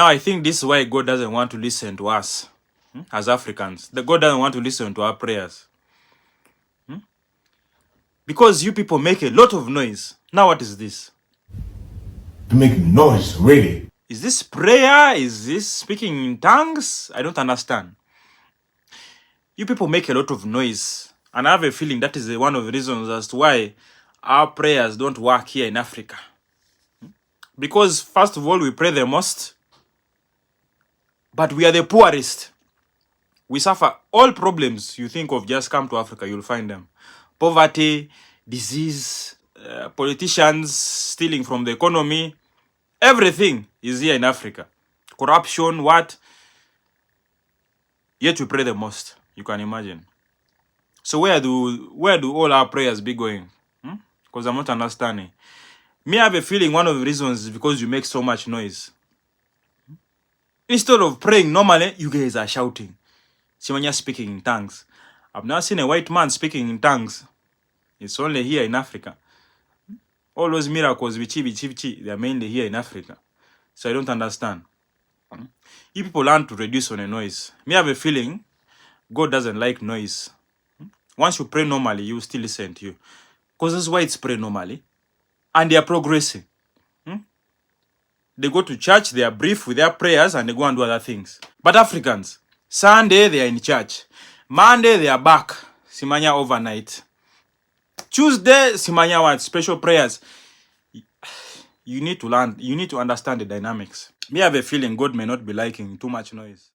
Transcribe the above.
I think this is why God doesn't want to listen to us as Africans. The God doesn't want to listen to our prayers. Because you people make a lot of noise. Now what is this? To make noise, really. Is this prayer? Is this speaking in tongues? I don't understand. You people make a lot of noise. And I have a feeling that is one of the reasons as to why our prayers don't work here in Africa. Because first of all, we pray the most. But we are the poorest. We suffer all problems you think of, just come to Africa, you'll find them. Poverty, disease, politicians stealing from the economy. Everything is here in Africa. Corruption, what? Yet we pray the most, you can imagine. So where do all our prayers be going? Because I'm not understanding. Me, I have a feeling one of the reasons is because you make so much noise. Instead of praying normally, you guys are shouting. See, when you're speaking in tongues. I've not seen a white man speaking in tongues. It's only here in Africa. All those miracles, they are mainly here in Africa. So I don't understand. You people learn to reduce on the noise. Me, I have a feeling God doesn't like noise. Once you pray normally, He will still listen to you. Because that's why it's pray normally. And they are progressing. They go to church, they are brief with their prayers, and they go and do other things. But Africans, Sunday, they are in church. Monday, they are back. Simanya overnight. Tuesday, Simanya wants special prayers. You need to learn. You need to understand the dynamics. Me have a feeling God may not be liking too much noise.